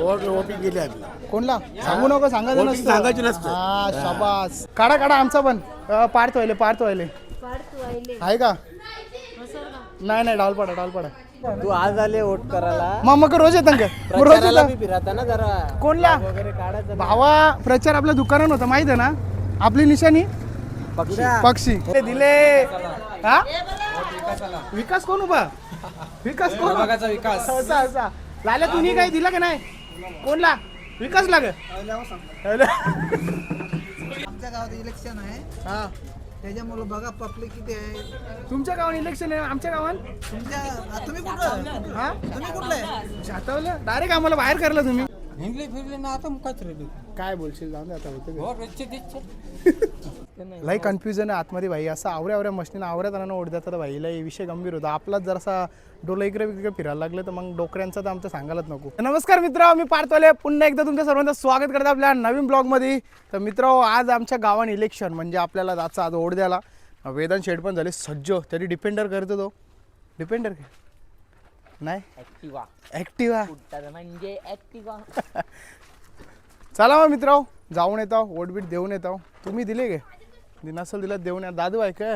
OP गेली आम्ही. कोणला सांगू नको सांगायचं ओळखी नसतं. सांगायची नसतं. हा शाबास. काढा काढा आमचा पण पार्थ व्हायले आहे का? नाही नाही डालपाडा तू आज आले वोट करायला मग रोज येतं का? मग रोज प्रचाराला येतं. बी फिरता ना जरा कोणला वगैरे काढायचं भावा प्रचार आपल्या दुकानात होता माहित आहे ना. आपली निशाणी पक्षी ते दिले. हा विकास कोण उभा विकास कोण विकास असा असा लाल्या तुम्ही काही दिला का नाही कोणला विकास लाग आमच्या गावात इलेक्शन आहे हा त्याच्यामुळे बघा पब्लिक किती आहे तुमच्या गावात इलेक्शन आहे आमच्या गावात तुमच्या तुम्ही कुठं हा तुम्ही कुठलं आहे छातवलं डायरेक्ट आम्हाला बाहेर करलं तुम्ही हिंगले फिरले ना आता मुखात रेडी काय बोलशील जाऊन दे आता होतं हो रोजचे दिसचे लई कन्फ्युजन आहे आतमध्ये भाई असं आवऱ्या मशीन आवऱ्या जणांना ओढ देतात भाई लई विषय गंभीर होता आपलाच जरासा डोला इकडे फिरायला लागलं तर मग डोकऱ्यांचं तर आमचं सांगायलाच नको. नमस्कार मित्र मी पार्थवाले पुन्हा एकदा तुमच्या सर्वांचं स्वागत करतो आपल्या नवीन ब्लॉगमध्ये. तर मित्र आज आमच्या गावात इलेक्शन म्हणजे आपल्याला जायचं आज ओढ द्यायला. वेदांत शेड पण झाले सज्ज तरी डिपेंडर करतो तो डिपेंडर नाही ॲक्टिवा म्हणजे ऍक्टिवा चला मग मित्र जाऊन येतो ओढबीट देऊन येतो. तुम्ही दिले गे नसल दिला देऊन या दादू आहे का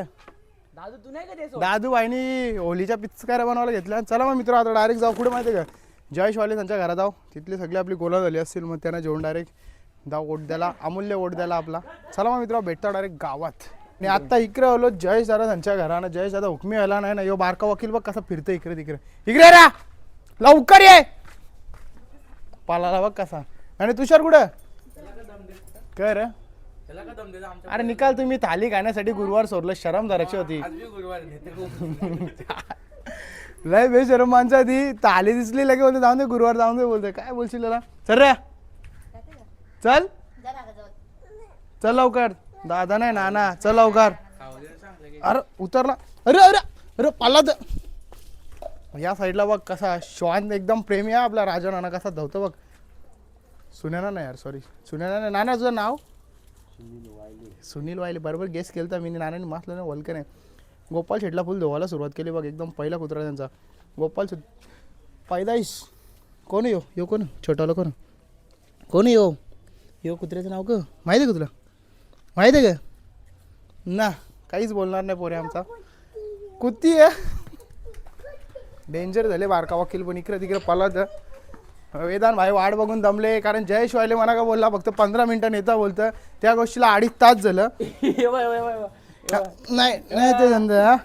दादू तू नाही का ते दादू बाईनी होलीच्या पिचकाऱ्या बनवायला घेतल्या. चला मग मित्र आता डायरेक्ट जाऊ कुठे माहिती आहे का जयशवाले त्यांच्या घरात जाऊ तिथली सगळी आपली गोला झाली असतील मग त्यांना जेवण डायरेक्ट जाऊ ओढ द्यायला अमूल्य ओढ द्यायला आपला. चला मग मित्र भेटता डायरेक्ट गावात. आणि आता इकडे आलो जयेश दादा त्यांच्या घरानं. जयेश दादा हुकमी आला नाही ना यो बारका वकील बघ कसा फिरतो इकडे तिकडे इकडे रा लवकर ये पालाला बघ कसा. आणि तुषार कुठं कर अरे निकाल तुम्ही थाली खाण्यासाठी गुरुवार सोडलं शरम धरायची होती लय बेशरम माणसं ती थाली दिसली लगे बोलते जाऊन दे गुरुवार जाऊन दे बोलते काय बोलशील त्याला चल रे चल चल लवकर दादा नाही नाना चल लवकर. अरे उतरला अरे अरे अरे पाला या साईडला बघ कसा श्वान एकदम प्रेमी आहे आपला राजा नाना कसा धावतो बघ. सुनेना नाही यार सॉरी सुनेना नाही नाना तुझं नाव सुनील वायले बरोबर गेस केलं तर मी नानाने मासलं ना वलकं नाही. गोपाल शेटला फुल धुवायला सुरुवात केली बघ एकदम पहिला कुत्रा त्यांचा गोपाल शेट पैदाईश कोण यो यो कोण छोटाला कोण यो कुत्र्याचं नाव का माहिती आहे का तुला माहिती आहे का ना काहीच बोलणार नाही पोरे आमचा कुत्ती आहे डेंजर झाले बारका वकील पण इकडे तिकडे पळत. वेदांत भाई वाट बघून दमले कारण जयेश वाले मला का बोलला फक्त 15 मिनिटं नेता बोलतं त्या गोष्टीला 2.5 तास झालं. नाही नाही ते धंदा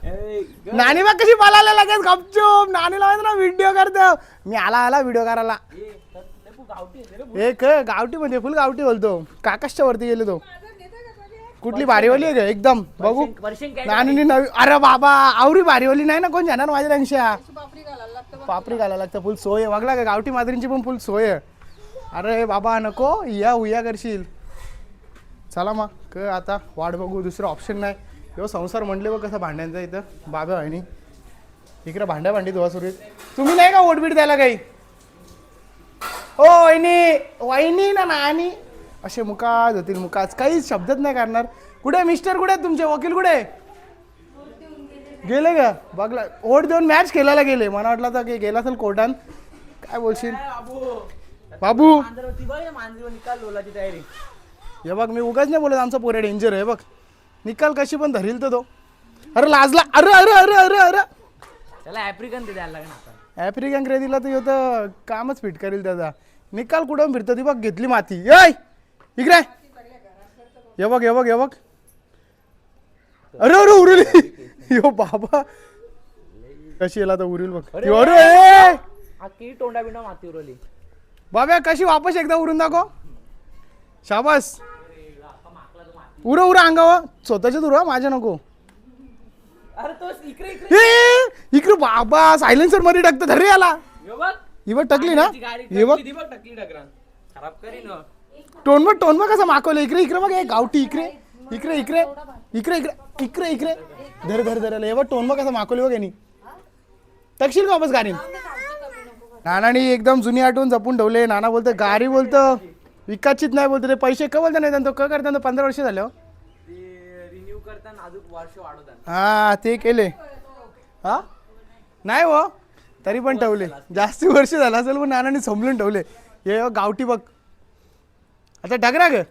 नानी बघ कशी बोलायला लगेच गपचूप नानीला माहिती ना व्हिडिओ करतो मी आला व्हिडिओ करायला एक गावठी म्हणजे फुल गावठी बोलतो काकाशच्या वरती गेले तो कुठली भारीवाली आहे का एकदम बघू नानी नवी अरे बाबा आवरी भारीवाली नाही ना कोण जाणार माझ्या लंक्षा पापरी घालायला लागतं फुल सोय वागला का गावठी मादरींची पण फुल सोय. अरे बाबा नको या उया करशील. चला मग आता वाट बघू दुसरं ऑप्शन नाही. यो संसार म्हणले बघ कसं भांड्यांचा इथं बाबा आणि इकडे भांडी धुवा सुरू तुम्ही नाही का ओढबीट द्यायला काही हो वहिनी ना नानी असे मुकाज होतील मुकाज काहीच शब्दच नाही करणार. कुठे मिस्टर कुठे तुमचे वकील कुठे गेले का बघला ओढ देऊन मॅच खेळायला गेले मला वाटलं तर की गेला असेल कोर्टात काय बोलशील बाबू हे बघ मी उगाच नाही बोलत आमचा पोरे डेंजर आहे बघ निकाल कशी पण धरील तर तो अरे लाजला अरे अरे अरे अरे अरे त्याला ऍफ्रिकन ते द्यायला लागणार ॲफ्रिकन क्रेदीला तर होतं कामच फिट करेल त्याचा निकाल कुठं फिरतो ती बघ घेतली माती येय इकडे हे बघ हे बघ हे बघ अरे अरे उरली यो बाबा कशी याला तर उरील बघ अरे तोंडा बिंडा माती उरवली बाबा कशी वापस एकदा उरून दाखव शाबास उरा अंगावा स्वतःच्याच उरा माझ्या नको अरे तो इकडे इकडे बाबा सायलेन्सर मध्ये टाकतं धरे याला इवं टकली ना हे बघ खराब करी ना टोनबा कसा माकवलं इकडे इकडे बघ गावठी इकडे इकडे इकडे इकडे इकडे इकडे इकडे धर धर धरायला हे बघ टोनबा कसा माकवली बघ यांनी टकशील का वापस गाडी. नानानी एकदम जुनी आठवून जपून ठेवले. नाना बोलतो गाडी बोलतं विकासचीच नाही बोलतो ते पैसे का बोलता नाही त्यांचं क करता 15 वर्ष झाले रिन्यू करताना अजून वर्ष वाढवतात हा ते केले हा नाही हो तरी पण ठेवले जास्ती वर्ष झालं असेल पण नानांनी समजून ठेवले ये गावठी बघ आता डगरा ग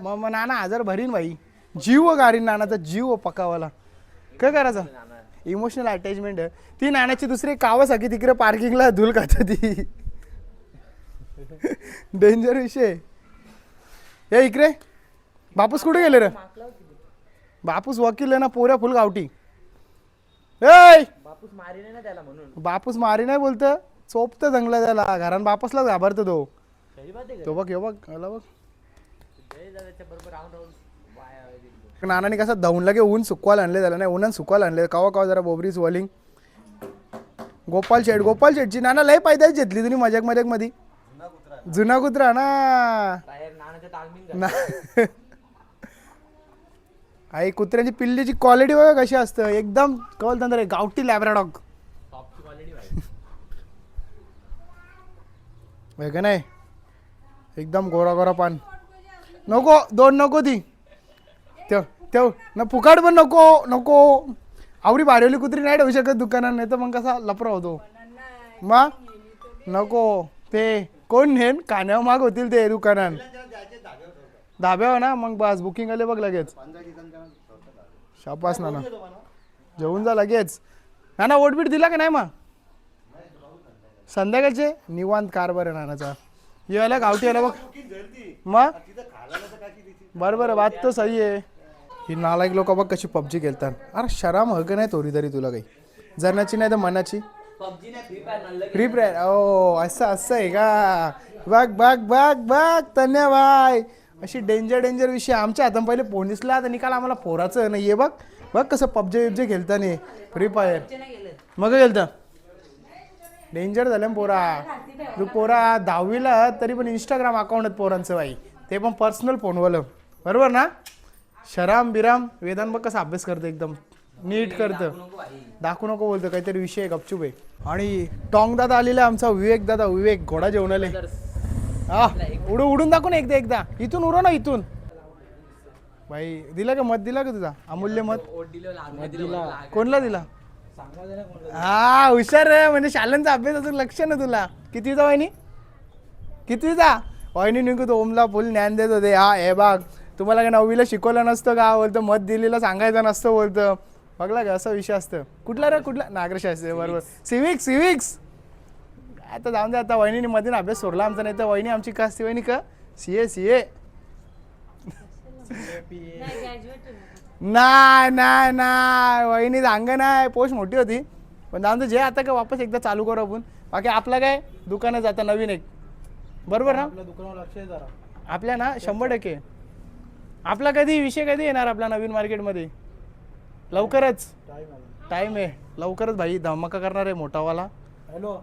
मग नाना हजार भरीन भाई जीव गारीन नानाचा जीव पकावाला काय करायचं इमोशनल अटॅचमेंट आहे ती नाण्याची दुसरी कावासाठी तिकडे पार्किंगला धूल खात ती डेंजर विषय हे इकडे बापूस कुठे गेले रे बापूस वकील आहे ना पोऱ्या फुल गावठी बापूस मारी नाही ना त्याला म्हणून बापूस मारी नाही बोलतं चोपतं जंगला त्याला घरान बापूसलाच घाबरतो तो खरी बात आहे तो बघ हे बघ आला बघ जय दादाच्या बरोबर राऊंड राऊंड नानाने कसं धावून लगे ऊन सुकवायला आणले त्याला नाही उन्हान सुकवायला आणले कवा कवा जरा बोबरीच वॉलिंग गोपाल शेठची नाना लय पायदाच घेतली तुम्ही मजाक मध्ये जुना कुत्रा ना बाहेर नानाच्या तालमीन ना आई कुत्र्याची पिल्लीची क्वालिटी बघा कशी असतं एकदम कवल तंत्र गावठी लॅब्राडॉग टॉपची क्वालिटी पाहिजे का नाही एकदम गोरा गोरा पान नको दोन नको ती तेव तेव न फुकाट पण नको नको आवडी भारीवली कुत्री नाही ठेवू शकत दुकानात नाही तर मग कसा लपरा होतो मग नको ते कोण नेन कान्यावर माग होतील ते दुकानात धाब्यावर ना मग बस बुकिंग आले बघ लगेच शाबास ना जेवून जा लगेच ना ओटबीट दिला का नाही मग संध्याकाळचे निवांत कारभार आहे नानाचा यायला गावठी यायला बघ मग बरोबर बात तो सही आहे ही नालायक लोक बघ कशी पबजी खेळतात अरे शराम हक नाही थोडी तरी तुला काही जरणाची नाही तर मनाची पबजी नाही फ्री फायर म्हणलं फ्री फायर ओ असं असं आहे का बघ बघ बघ बघ धन्यवाद अशी डेंजर विषय आमच्या हातात पहिले फोन दिसला तर निकाल आम्हाला पोराचं नाही ये बघ बघ कसं पबजी खेळताना फ्री फायर मग गेलतं डेंजर झालं ना पोरा तू पोरा 10वीला तरी पण इंस्टाग्राम अकाउंट आहेत पोरांचं बाई ते पण पर्सनल फोनवालं बरोबर ना शराम बिराम वेदांत बघ कसा अभ्यास करतं एकदम नीट करतं दाखवू नको बोलतं काहीतरी विषय गपचूप आहे आणि टॉंग दादा आलेला आमचा विवेक घोडा जेवणाले हा उडून दाखव ना एकदा इथून उरो ना इथून भाई दिला का मत दिला का तुझा अमूल्य मत कोणला दिला हा हुशार आहे म्हणजे शालांचा अभ्यास अजून लक्ष ना तुला कितवीचा वहिनी निघू तो ओमला फुल ज्ञान देत होते हा हे बघ तुम्हाला काय 9वीला शिकवलं नसतं का बोलतं मत दिलेलं सांगायचं नसतं बोलतं बघला का असा विषय असतं कुठला नागरशास्त्री बरोबर सिविक्स आता जाऊन दे आता वहिनीने मधीन अभ्यास सोडला आमचा नाही तर वहिनी आमची का असते वहिनी का सीए नाही वहिनी सांग नाही पोस्ट मोठी होती पण जाऊन दे जे आता काय वापस एकदा चालू करू आपण बाकी आपला काय दुकानच आता नवीन एक बरोबर ना दुकानावर लक्ष आहे जरा आपल्या ना 100% आपला विषय कधी येणार आपला नवीन मार्केटमध्ये लवकरच टाइम आहे लवकरच भाई धमाका करणार आहे मोठावाला हॅलो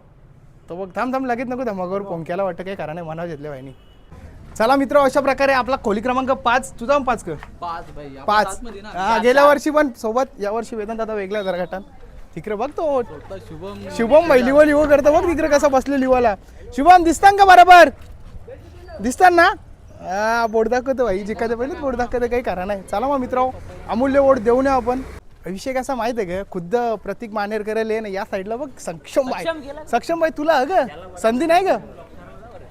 तो बघ थांब लगेच नको धमाकावर पोंक्याला वाटतं काही कारण आहे मनावर घेतले भाईनी चला मित्र अशा प्रकारे आपला खोली क्रमांक 5 तुझा 5 कर 5 हा गेल्या वर्षी पण सोबत या वर्षी वेदांत आता वेगळ्या घरघाटात तिकडे बघ तो शुभम भाई लिवो करतो बघ तिकडे कसा बसले लिवाला शुभम दिसतान का बरोबर दिसतात ना हा बोट दाखवतो भाई जिकायचं पहिले बोट दाखवतं काही कारण नाही चला मग मित्र अमूल्य वोट देऊन येऊ आपण विषय कसा माहित आहे का खुद्द प्रतीक मानेरकरले ना या साईडला बघ सक्षम बाई तुला ग संधी नाही ग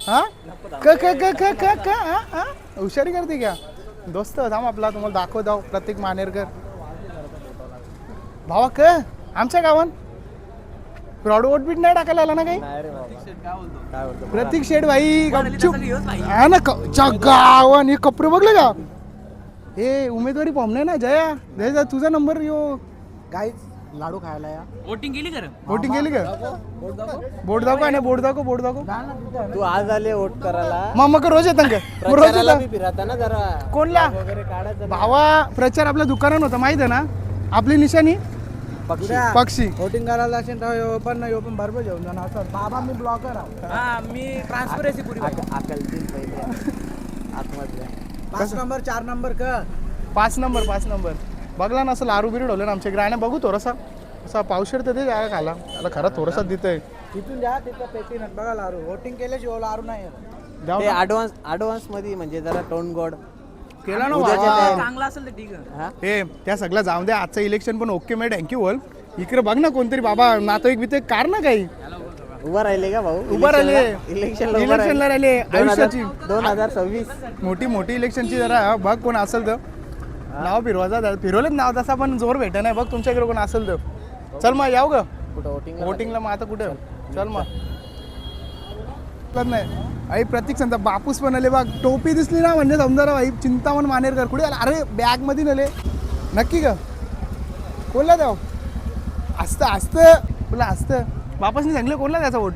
हा हुशारी करते का दोस्त थांब आपला तुम्हाला दाखव प्रतीक मानेरकर भावा क आमच्या गावात ब्रॉड वोट बीट नाही टाकायला आला ना काही प्रतीक शेठ भाई हा ना गावान हे कपडे बघले का हे उमेदवारी फॉर्म नाही ना जया तुझा नंबर यो गाईच लाडू खायला या वोटिंग केली का बोट दाखव तू आज आले वोट करायला मग रोज येतं का रोज येतं फिरता ना जरा कोणला वगैरे काढायचं भावा प्रचार आपल्या दुकानात होता माहित आहे ना आपली निशाणी पक्षी वोटिंग करायला असेल तर पण बरोबर घेऊन जाणार असं बाबा मी ब्लॉकर मी ट्रान्सपरन्सी पुरी अकलतील पहिले आतमध्ये 5 नंबर 4 नंबर का 5 नंबर बघला ना असं लारू बिरू ठेवलं ना आमच्या ग्राने बघू थोडासा असा पावशेर तर दे जागा खाला आता खरं थोडासा देतोय तिथून जा तिथं पेटी नट बघा लारू वोटिंग केल्याशिवाय लारू नाही जाऊ ते ऍडव्हान्स मध्ये म्हणजे जरा टोन गोड केला ना चांगला असेल तर ठीक आहे हे त्या सगळं जाऊन द्या आजचं इलेक्शन पण ओके मे थँक्यू बोल इकडे बघ ना कोणतरी बाबा नातेवाईक बिते कार ना काही उभा राहिले का भाऊ उभा राहिले इलेक्शनला राहिले आयुष्याची 2026 मोठी इलेक्शनची जरा बघ कोण असेल तर नाव फिरवायचा फिरवलेच नाव तसा पण जोर भेट नाही बघ तुमच्याकडे कोण असेल तर चल मग याव ग कुठं वोटिंगला मग आता कुठं चल मग नाही आई प्रतीक संत बापूस पण आले बघ टोपी दिसली ना म्हणजे समजा भाई चिंतामण मानेरकर कुठे आला अरे बॅग मध्ये नले नक्की का कोणला द्याव असतं तुला असतं बापासनी सांगलं कोणला द्यायचा वोट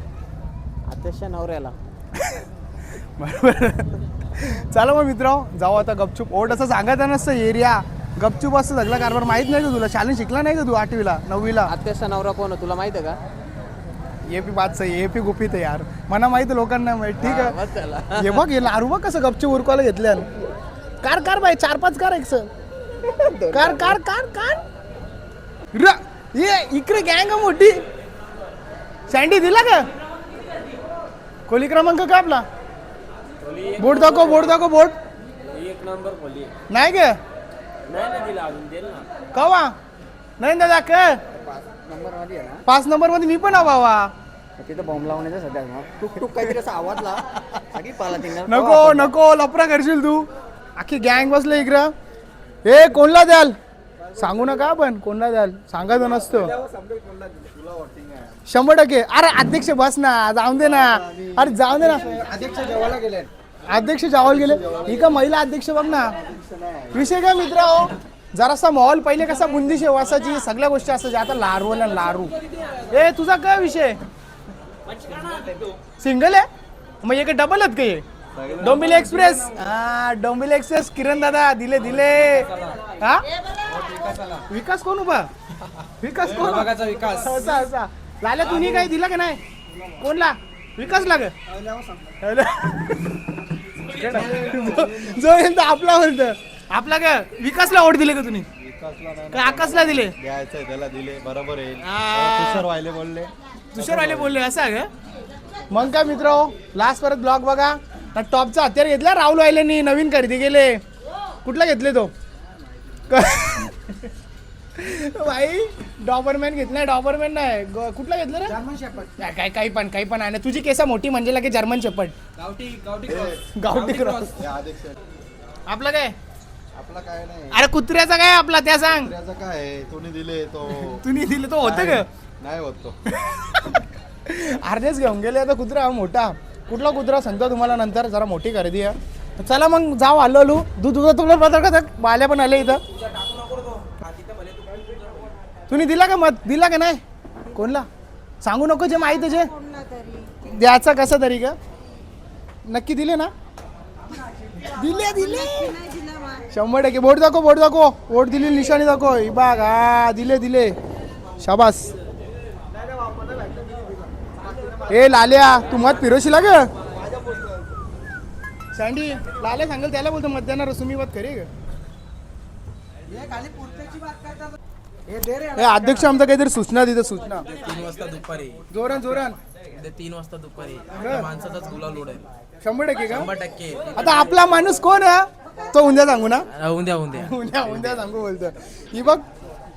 अध्यक्ष नवऱ्याला बरोबर चला मग मित्र जाऊ आता गपचूप ओट असं सांगायचं नसतं एरिया गपचूप असं सगळं कारभार माहित नाही का तुला शाळेत शिकला नाही का तू 8वीला 9वीला अध्यक्ष नवरा कोण आहे तुला माहिती आहे का एपी बात सही एपी गुपित आहे यार मला माहिती आहे, लोकांना माहिती ठीक आहे बस त्याला. हे बघ हे लारू बघ कसं गपचूप उरकवायला घेतल्या कार बाई 4-5 कार एक कार ये इकडे गँग मोठी सँडी दिला का खोली क्रमांक का आपला बोट दाखव बोट 1 नंबर खोली नाही का नाही ना दिला अजून देईल ना कवा नाही दादा का 5 नंबर मध्ये आहे ना 5 नंबर मध्ये मी पण बाबा तिथं बॉम्ब लावण्याचा सध्या टुक काहीतरी असा आवाज ला सगळी पाला तिंगा नको लपरा करशील तू अख्खी गँग बसले इकडं ए कोणला द्याल सांगू नका आपण कोणला द्याल सांगायचं नसतं 100% अरे अध्यक्ष बस ना जाऊन दे ना अरे जाऊन दे ना अध्यक्ष जेवायला गेले अध्यक्ष जावल गेले ही का महिला अध्यक्ष बघ ना विषय काय मित्र हो जरासा माहोल पहिले कसा बुंदी शेवासाची सगळ्या गोष्टी असायच्या आता लारू ना लारू ए तुझा काय विषय सिंगल आहे मग एक डबल आहेत काही डोंबिवली एक्सप्रेस डोंबिवली एक्सप्रेस किरण दादा दिले हा विकास कोण उभा विकास कोण विकास असा लाल्या तुम्ही काही दिला का नाही कोणला विकास लाग जो येईल आपला म्हणतं आपला काय विकासला ओढ दिले का तुम्ही काय आकाशला दिले द्यायचंय त्याला दिले बरोबर आहे तुषार वाले बोलले असं आहे का मग काय मित्र लास्ट परत ब्लॉग बघा टॉपचा हत्यार घेतला राहुल वायलेनी नवीन खरेदी केले कुठला घेतले तो भाई डॉबरमॅन घेतलाय डॉबरमॅन नाही कुठला घेतलं रे जर्मन शेपर्ड काही पण आहे तुझी केसा मोठी म्हणजे लागे जर्मन शेपर्ड गावठी क्रॉस आपला काय आपला काय नाही अरे कुत्र्याचा काय आपला त्या सांग त्याचं काय आहे तुम्ही दिले तो तुम्ही दिले तो होतं का नाही होत तो अर्धेच घेऊन गेले आता कुत्रा हा मोठा कुठला कुत्रा सांगतो तुम्हाला नंतर जरा मोठी खरेदी आहे चला मग जाऊ आलो दूध तुला पत्र का बाल्या पण आले इथं तुम्ही दिला का मत दिला का नाही कोणला सांगू नको जे माहिती जे द्यायचा कसा तरी का नक्की दिले ना दिले 100% बोट दाखव वोट दिली निशाणी दाखव ही बाग हा दिले शाबास ए लाल्या तू मत फिरोशीला ग सँडी लाल्या सांगेल त्याला बोलतो मत देणार तुम्ही मत खरी ग हे खाली पुरत्याची बात करतात हे दे रे ए अध्यक्ष आमचा काहीतरी सूचना देते सूचना 3 वाजता दुपारी जोरान 3 वाजता दुपारी माणसाचाच गुलाल उडेल 100% का 100% आता आपला माणूस कोण आहे तो उद्या सांगू ना उद्या उद्या सांगू बोलतो ही बघ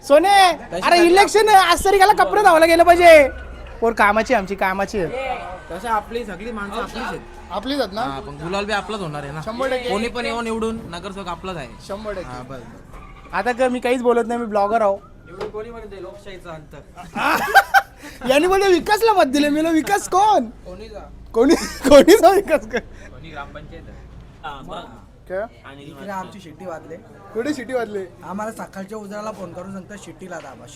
सोने अरे इलेक्शन आज तरी त्याला कपडे धावायला गेलं पाहिजे पोर कामाची आमची कामाची तसं आपली सगळी माणसं आपलीच आहेत आपलीच आहेत ना पण गुलाल बी आपलाच होणार आहे ना 100% कोणी पण येऊन निवडून नगरसेवक आपलाच आहे 100% आता का मी काहीच बोलत नाही मी ब्लॉगर आहो निवडून कोणी म्हणते लोकशाहीचा अंत यांनी बोलले विकासला मत दिले मी विकास कोण कोणी विकास कोणी ग्रामपंचायत इकडे आमची शिट्टी वाजले कुठे शिट्टी वाजले आम्हाला सकाळच्या उजाला फोन करून सांगतात शिट्टीला दाबा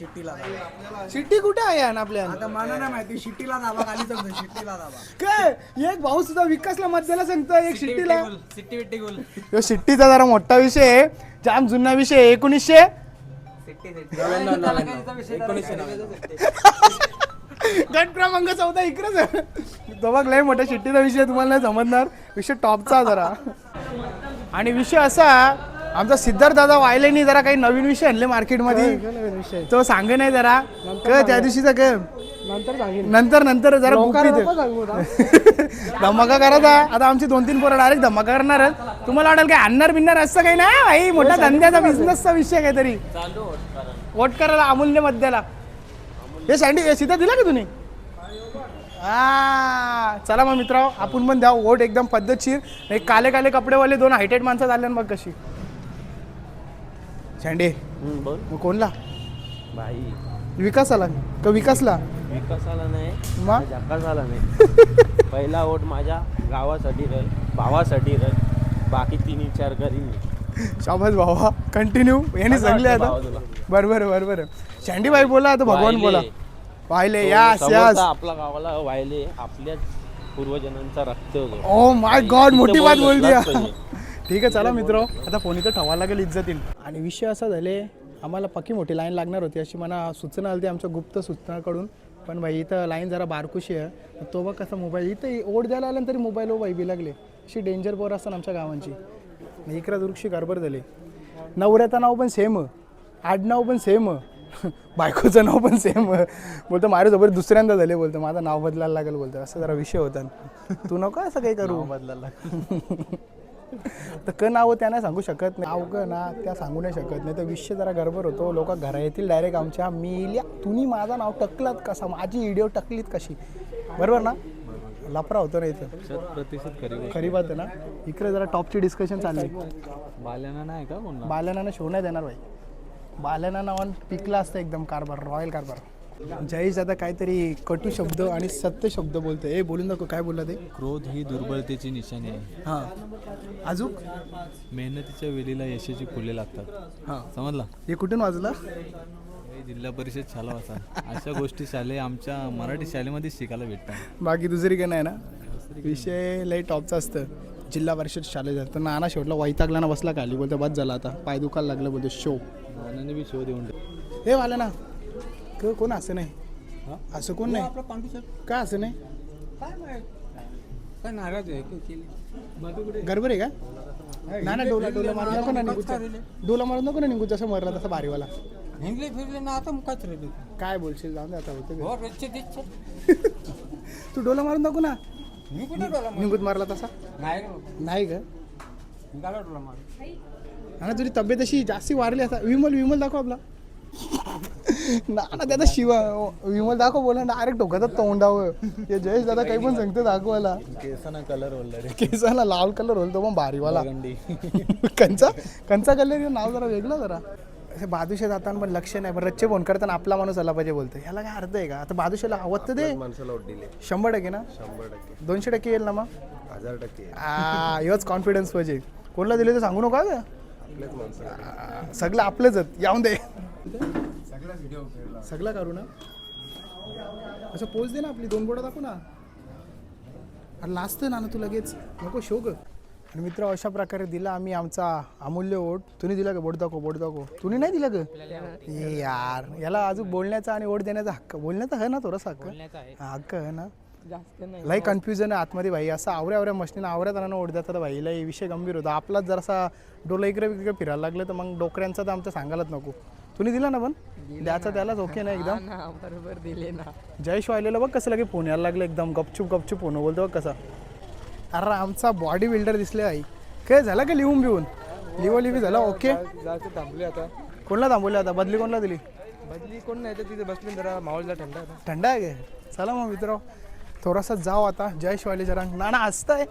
शिट्टी कुठे आहे यान आपल्या आता मला नाही माहिती शिट्टीला दाबा खाली सांगतो शिट्टीला दाबा काय एक भाऊ सुद्धा विकासला मत द्यायला सांगतो एक शिट्टीला सिट्टी बिट्टी गुल यो शिट्टीचा जरा मोठा विषय आहे जाम जुना विषय आहे 1900 गट क्रमांक 14 इकडेच तो बघ लय मोठा शिट्टीचा विषय तुम्हाला नाही समजणार विषय टॉपचा जरा आणि विषय असा आमचा सिद्धार्थ दादा वायलेनी जरा काही नवीन विषय आणले मार्केटमध्ये तो सांगे नाही जरा त्या दिवशीचा काय नंतर जरा धमाका करायचा आता आमची 2-3 पोरं डायरेक्ट धमाका करणार तुम्हाला वाटेल काय आणणार बिनणार असं काही नाही भाई मोठा धंद्याचा बिझनेसचा विषय काहीतरी वोट करायला अमूल्य मध्याला हे सँडी हे सीधा दिला का तुम्ही चला मग मित्र आपण पण द्या वोट एकदम पद्धतशीर. एक काले काले कपडेवाले 2 हायटेड माणसं झाले ना, बघ कशी. झेंडे बोल मग कोणला भाई. विकासाला का विकासला? विकासाला नाही, मग जकासाला नाही. पहिला वोट माझ्या गावासाठी राहील, भावासाठी राहील. बाकी 3 विचार करीन मी. शाबास भावा, कंटिन्यू. यांनी सांगले आता. बरोबर झेंडी भाई बोला आता, भगवान बोला. वाहिले यास यास. आपल्या गावाला वाहिले आपल्याच पूर्वजनांचा रक्त होतो. ओ माय गॉड, मोठी बात बोल दिया. ठीक आहे चला मित्र, आता फोन इथं ठेवायला लागेल इज्जतीन. आणि विषय असा झाले, आम्हाला पक्की मोठी लाईन लागणार होती अशी मला सूचना आली आमच्या गुप्त सूचनाकडून. पण भाई इथं लाईन जरा बारकुशी आहे. तो बघ कसा मोबाईल इथं ओढ द्यायला आलं तरी मोबाईल ओ बाई बी लागले. अशी डेंजर पोर असतात आमच्या गावांची. इकडं दुरुक्षी गडबड झाली. नवऱ्याचं नाव पण सेम, आडनाव पण सेम, बायकोचं नाव पण सेम. बोलतो माझ्यासोबत दुसऱ्यांदा झाले, बोलतो माझं नाव बदलायला लागेल, बोलतो असं जरा विषय होता. तू नको असं काही करू. बदलायला तर नाव त्या नाही सांगू शकत नाही, नाव क ना त्या सांगू नाही शकत नाही. तर विषय जरा गडबड होतो. लोक घरा येतील डायरेक्ट आमच्या, मिल्या तुम्ही माझं नाव टकलात कसा, माझी व्हिडिओ टकलीत कशी, बरोबर ना. लफरा होतो ना इथं. प्रतिशत खरी बात आहे ना. इकडे जरा टॉपची डिस्कशन चालली. बाल्याना नाही का म्हणलं, बाल्याना शो नाही देणार भाई. बाल्याना ऑन पिकला असतं एकदम कारभार, रॉयल कारभार. जयेश आता काहीतरी कटू शब्द आणि सत्य शब्द बोलतोय. ए बोलून दाखव, काय बोलला ते? क्रोध ही दुर्बलतेची निशाणी आहे. हां अजून मेहनतीच्या वेळेला यशाची फुले लागतात. हां समजला? हे कुठून वाजलं? हे जिल्हा परिषद शाळा होता. अशा गोष्टी शाळे आमच्या मराठी शाळेमध्ये शिकायला भेटतात. बाकी दुसरी काय नाही ना. विषय लई टॉपचा असतं. जिल्हा परिषद शाळेत तर नाना शेवटला वैतागला ना, बसला खाली, बोलतो बस झाला आता, पाय दुखायला लागलं, बोलतो शो. नानाने बी शो देऊन हे वाला ना कोण असं नाही, असं कोण नाही का, असं नाही काय नाराज आहे गडबड आहे का? ना डोला मारून नको ना निघू, डोला मारून नको ना निघू, जसं मरला तसा बारीवाला. हिंगले फिरले ना आता मुखात राहिले. काय बोलशील, जाऊन दे आता. होतं हो रोजचे दिसचे. तू डोला मारून नको ना, मी कुठे डोला निघूत मारला तसा नाही का? निघाला डोला मार. ना तुझी तब्येत अशी जास्ती वाढली असा. विमल दाखव आपला. ना त्याचा शिवा विमल दाखव, बोला डायरेक्ट डोक्यात तोंडावं. हे जयेश दादा काही पण सांगतो दाखवायला. केसाना कलर बोलला रे, केसाला लाल कलर होल, तो पण भारीवाला. कंचा कलर, नाव जरा वेगळं जरा. असे बादुशे जाताना पण लक्ष नाही, पण रच्चे फोन करताना आपला माणूस आला पाहिजे बोलतो. ह्याला काय अर्थ आहे का? आता बादुशेला आवत तर दे. 100% ना, 200% येईल ना, मग 1000%. हेच कॉन्फिडन्स पाहिजे. कोणला दिले तर सांगू नका का, सगळं आपलेच यावून दे. सगळं करू ना, असं पोच दे ना, आपली 2 बोटं दाखवू ना. अरे लाजतं ना तू लगेच, नको शोक. आणि मित्र अशा प्रकारे दिला आम्ही आमचा अमूल्य वोट. तुम्ही दिला का? बोट दाखव. तुम्ही नाही दिला का? ए यार, याला अजून बोलण्याचा आणि वोट देण्याचा हक्क, बोलण्याचा आहे ना थोडासा हक्क आहे ना. लई कन्फ्युजन आहे आतमध्ये भाई. असं आवऱ्या मशीन आवऱ्या ओढ देतात भाई. लई विषय गंभीर होता. आपलाच जरासा डोला इकडे फिरायला लागलं तर मग डोकऱ्यांचा तर आमचं सांगायलाच नको. तुम्ही दिला ना, पण द्याचा त्यालाच ओके ना एकदम बरोबर दिले ना. जयेश वाहिलेला बघ कसं लगे फोन यायला लागलं, एकदम गपचूप फोन बोलतो बघ कसा. अरे आमचा बॉडी बिल्डर दिसले आई. काय झालं का लिहून लिव्ही झाला ओके. थांबले आता. कोणला थांबवले आता? बदली कोणला दिली? बदली कोण नाही तर तिथे बसले, जरा माहोलला थंडा आहे गे. चला मग मित्र थोडासा जाऊ आता. जयेश वाहिले जरा नाना असतंय.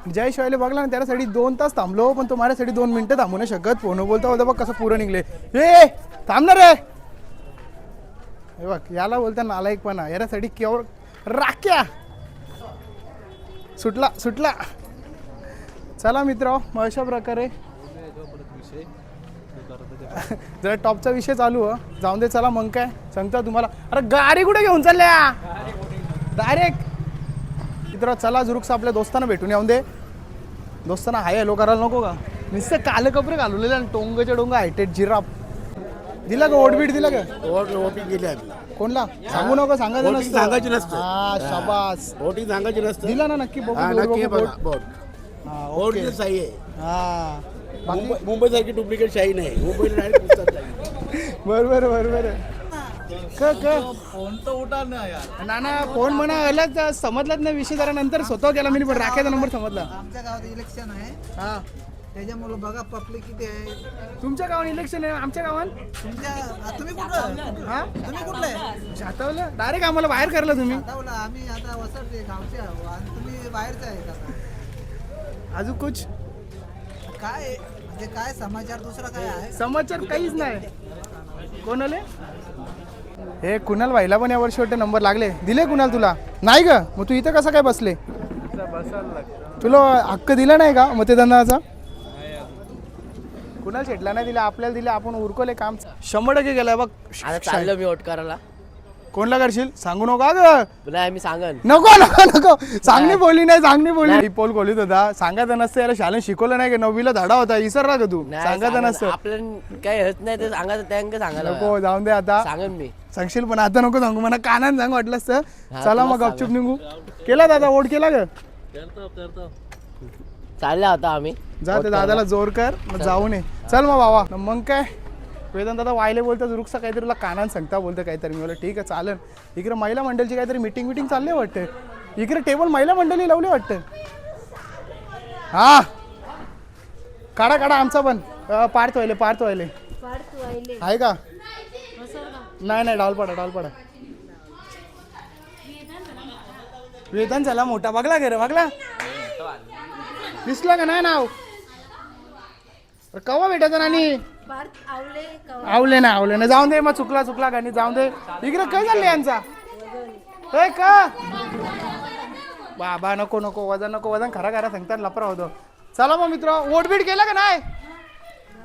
जयेश वाहिले बघला ना, त्यासाठी 2 तास थांबलो, पण तो माझ्यासाठी 2 मिनिटं थांबू नाही शकत. फोन बोलता होता बघ कसं पुरं निघले. हे थांबणार रे, हे बघ याला बोलता नालायकपणा. यासाठी केवळ राख्या सुटला. चला मित्र, मग अशा प्रकारे जरा टॉपचा विषय चालू आहे. जाऊन दे, चला मग काय सांगता तुम्हाला. अरे गाडी कुठे घेऊन चालल्या डायरेक्ट मित्र. चला जुरुक्स आपल्या दोस्तांना भेटून येऊन दे. दोस्तांना हाय हॅलो करायला नको का? नुसतं काले कपडे घालवलेले आणि टोंगचे डोंग हायटेड जिराफ. दिला का ओटबीट दिला का? वोटिंग केली आम्ही. कोणला सांगू नका, सांगायचं वोटिंग सांगायची नसतं. हा शाबास. वोटिंग सांगायची नसतं. दिला ना नक्की बघू. हा, नक्की बघा बोट. हा, वोट ओके. सही आहे. हा मुंबई सारखी डुप्लिकेट शाही नाही. मुंबईला डायरेक्ट पुस्तक नाही. बरोबर फोन तर उठा ना यार. नाना फोन म्हणा अलग समजलाच नाही विषय. जरा नंतर स्वतः गेला मी, पण राख्याचा नंबर समजला. आमच्या गावात इलेक्शन आहे. हा त्याच्यामुळे बघा पब्लिक किती आहे. तुमच्या गावात इलेक्शन आहे, आमच्या गावात तुम्ही कुठलं? हा तुम्ही कुठले? सातावलं डायरेक्ट आम्हाला बाहेर करलं तुम्ही. आता आम्ही आता वसरते गावचे आहो आणि तुम्ही बाहेरचे आहेत आता. अजून कुछ काय म्हणजे काय समाचार दुसरा काय आहे? समाचार काहीच नाही. कोण आले? हे कुणाल भाईला पण या वर्षी वाटतं नंबर लागले. दिले कुणाल तुला? नाही ग, मग तू इथं कसं काय बसले? तुला हक्क दिला नाही का मतदानाचा? कुणाल शेटला नाही दिला, आपल्याला दिले. आपण उरकले काम 100% गेलाय बघ. आता चाललो मी वोट करायला. कोणला करशील सांगू नका ग. नाही मी सांगन. नको नको नको, चांगली बोलली नाही, चांगली बोलली. पोल खोलीत होता, सांगायचं नसतं याला. शाळेत शिकवलं नाही का? 9वीला धडा होता, इसरला का तू? सांगायचं नसतं. आपल्याला काही होत नाही ते सांगायचं, त्यांना सांगायला नको, जाऊन दे आता. सांगन मी. सांगशील पण आता नको सांगू, मला कानान सांग वाटलंच तर. चला मग गपचूप निघू. केला दादा वोट केला ग? चालला होता आम्ही. जा ते दादाला जोर कर, मग जाऊ नये. चल मग बाबा. मग काय वेदांत दादा वायले बोलतात रुक्सा काहीतरी तुला कानान सांगता बोलतं काहीतरी. मी बोला ठीक आहे चालेल. इकडे महिला मंडळची काहीतरी मीटिंग चालली वाटते. इकडे टेबल महिला मंडळी लावली वाटतं. हा काढा काढा आमचा पण. पार्थ व्हायले आहे का? नाही नाही, डालपाडा वेतन झाला मोठा. बघला गे रे, बघला दिसला का नाही नाव? कवा भेटायचं नानी? आवले ना जाऊन दे. मग चुकला गाणी जाऊन दे. इकडे काय झालं यांचा? का बाबा नको वजन खरा सांगतात लपरा होतो. चला मग मित्र, वोट बीट केला का नाही?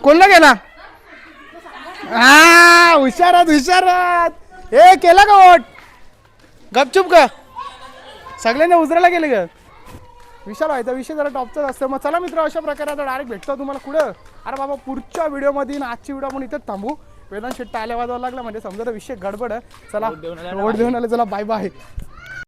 कोणला गेला? हा हुशारात. हे केला का वोट? गपचूप का सगळ्यांना उजरायला गेले ग? विशाल व्हायचा विषय जरा टॉपचाच असतं. मग चला मित्र, अशा प्रकारे आता डायरेक्ट भेटतो तुम्हाला कुठं. अरे बाबा पुढच्या व्हिडिओमध्ये आजची व्हिडिओ आपण इथेच थांबू. वेदांत शेट्टी आल्या वाजवायला लागला म्हणजे समजा विषय गडबड आहे. चला वोट देऊन आले, चला बाय बाय.